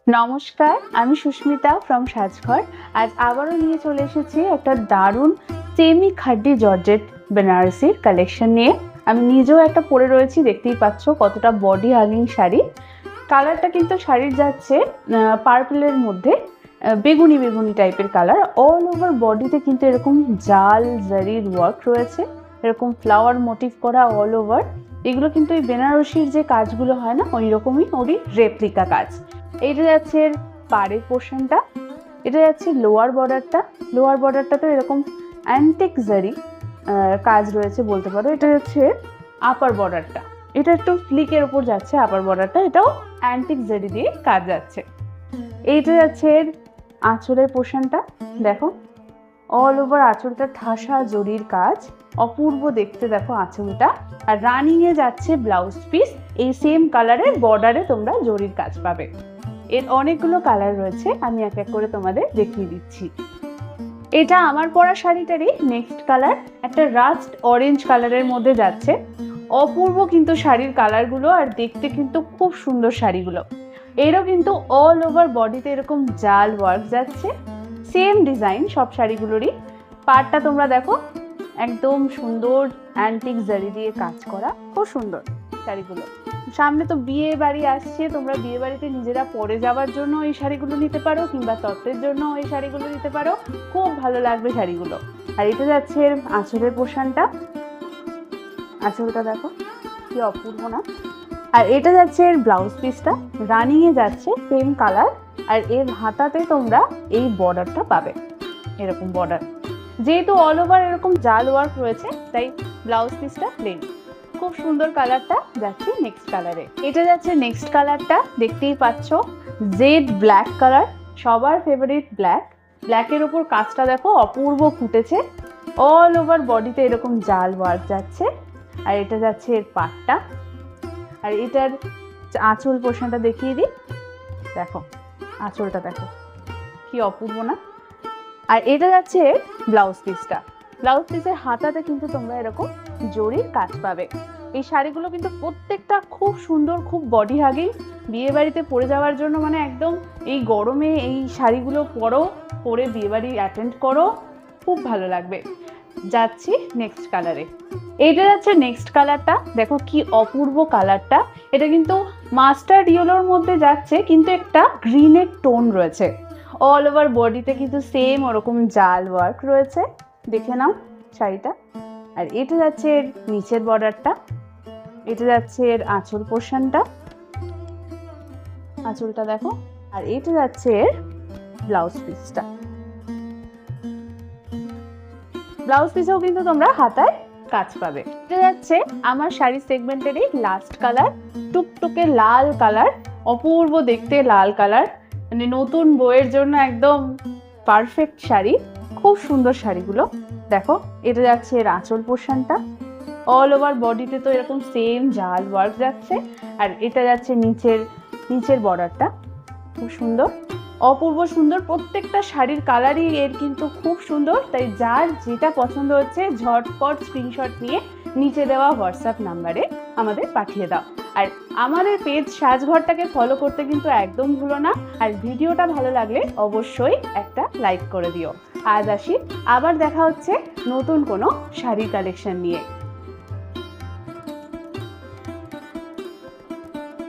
নমস্কার, আমি সুস্মিতা ফ্রম সাজঘর। আজ আবারও নিয়ে চলে এসেছি একটা দারুণ সেমি খাড্ডি জর্জেট বেনারসির কালেকশন নিয়ে। আমি নিজেও একটা পরে রয়েছি, দেখতেই পাচ্ছ কতটা বডি হাগিং শাড়ি। কালারটা কিন্তু শাড়ির যাচ্ছে পার্পলের মধ্যে, বেগুনি বেগুনি টাইপের কালার। অল ওভার বডিতে কিন্তু এরকম জাল জারির ওয়ার্ক রয়েছে, এরকম ফ্লাওয়ার মোটিভ করা অল ওভার। এগুলো কিন্তু এই বেনারসির যে কাজগুলো হয় না, ওই রকমই ওরই রেপ্লিকা কাজ। এইটা যাচ্ছে এর পাড়ের পোর্শনটা, এটা যাচ্ছে লোয়ার বর্ডারটা তো এরকম অ্যান্টিক জারি কাজ রয়েছে বলতে পারো। এটা যাচ্ছে আপার বর্ডারটা, এটা একটু স্লিকের ওপর যাচ্ছে আপার বর্ডারটা, এটাও অ্যান্টিক জারি দিয়ে কাজ যাচ্ছে। এইটা যাচ্ছে এর আঁচলের পোর্শনটা, দেখো অল ওভার আঁচলটা ঠাসা জরির কাজ, অপূর্ব দেখতে দেখো আঁচলটা। আর রানিং এ যাচ্ছে ব্লাউজ পিস, এই সেম কালারের বর্ডারে তোমরা জরির কাজ পাবে। এর অনেকগুলো কালার রয়েছে, আমি এক এক করে তোমাদের দেখিয়ে দিচ্ছি। এটা আমার পরা শাড়িটারই নেক্সট কালার, একটা রাস্ট অরেঞ্জ কালারের মধ্যে যাচ্ছে। অপূর্ব কিন্তু শাড়ির কালারগুলো, আর দেখতে কিন্তু খুব সুন্দর শাড়িগুলো। এরও কিন্তু অল ওভার বডিতে এরকম জাল ওয়ার্ক যাচ্ছে, সেম ডিজাইন সব শাড়িগুলোরই। পাড়টা তোমরা দেখো একদম সুন্দর অ্যান্টিক জারি দিয়ে কাজ করা, খুব সুন্দর শাড়িগুলো। সামনে তো বিয়ে বাড়ি আসছে, তোমরা বিয়ে বাড়িতে নিজেরা পরে যাওয়ার জন্য এই শাড়িগুলো নিতে পারো, কিংবা তত্ত্বের জন্য এই শাড়িগুলো নিতে পারো, খুব ভালো লাগবে শাড়িগুলো। আর এটা যাচ্ছে এর আঁচলের পোর্শনটা, আঁচলটা দেখো কি অপূর্ব না। আর এটা যাচ্ছে এর ব্লাউজ পিসটা, রানিং এ যাচ্ছে সেম কালার। আর এর হাতাতে তোমরা এই বর্ডারটা পাবে, এরকম বর্ডার। যেহেতু অল ওভার এরকম জাল ওয়ার্ক রয়েছে, তাই ব্লাউজ পিসটা প্লেন। খুব সুন্দর কালারটা যাচ্ছে নেক্সট কালারে। এটা যাচ্ছে নেক্সট কালারটা, দেখতেই পাচ্ছ জেড ব্ল্যাক কালার, সবার ফেভারিট ব্ল্যাক। ব্ল্যাকের ওপর কাজটা দেখো অপূর্ব ফুটেছে, অল ওভার বডিতে এরকম জাল ওয়ার্ক যাচ্ছে। আর এটা যাচ্ছে এর পাটটা, আর এটার আঁচল পোর্শনটা দেখিয়ে দিই, দেখো আঁচলটা দেখো কি অপূর্ব না। আর এটা যাচ্ছে ব্লাউজ পিসটা, ব্লাউজ পিসের হাতাতে কিন্তু তোমরা এরকম জরির কাজ পাবে। এই শাড়িগুলো কিন্তু প্রত্যেকটা খুব সুন্দর, খুব বডি হাগিং, বিয়ে বাড়িতে পরে যাওয়ার জন্য, মানে একদম এই গরমে এই শাড়িগুলো পরে বিয়ে বাড়ি অ্যাটেন্ড করো, খুব ভালো লাগবে। যাচ্ছি নেক্সট কালারে। এইটা যাচ্ছে নেক্সট কালারটা, দেখো কি অপূর্ব কালারটা। এটা কিন্তু মাস্টার্ড ইয়েলোর মধ্যে যাচ্ছে, কিন্তু একটা গ্রিনের টোন রয়েছে। অল ওভার বডিতে কিন্তু সেম ওরকম জাল ওয়ার্ক রয়েছে, দেখে নাও শাড়িটা। আর এটা যাচ্ছে এর নিচের বর্ডারটা, এটা যাচ্ছে এর আঁচল পোর্শনটা, আঁচলটা দেখো। আর এটা যাচ্ছে এর ব্লাউজ পিসটা, ব্লাউজ পিসেও কিন্তু তোমরা হাতায় কাজ পাবে। এটা যাচ্ছে আমার শাড়ি সেগমেন্টেরই লাস্ট কালার, টুকটুকে লাল কালার, অপূর্ব দেখতে লাল কালার, মানে নতুন বউয়ের জন্য একদম পারফেক্ট শাড়ি। খুব সুন্দর শাড়িগুলো দেখো। এটা যাচ্ছে এর আঁচল পোর্শনটা, অল ওভার বডিতে তো এরকম সেম জাল ওয়ার্ক যাচ্ছে। আর এটা যাচ্ছে নিচের বর্ডারটা, খুব সুন্দর, অপূর্ব সুন্দর। প্রত্যেকটা শাড়ির কালারই এর কিন্তু খুব সুন্দর, তাই যার যেটা পছন্দ হচ্ছে ঝটপট স্ক্রিনশট নিয়ে নিচে দেওয়া হোয়াটসঅ্যাপ নাম্বারে আমাদের পাঠিয়ে দাও। আর আমাদের পেজ সাজঘরটাকে ফলো করতে কিন্তু একদম ভুলো না। আর ভিডিওটা ভালো লাগলে অবশ্যই একটা লাইক করে দিও। আজ আসি, আবার দেখা হচ্ছে নতুন কোনো শাড়ি কালেকশন নিয়ে।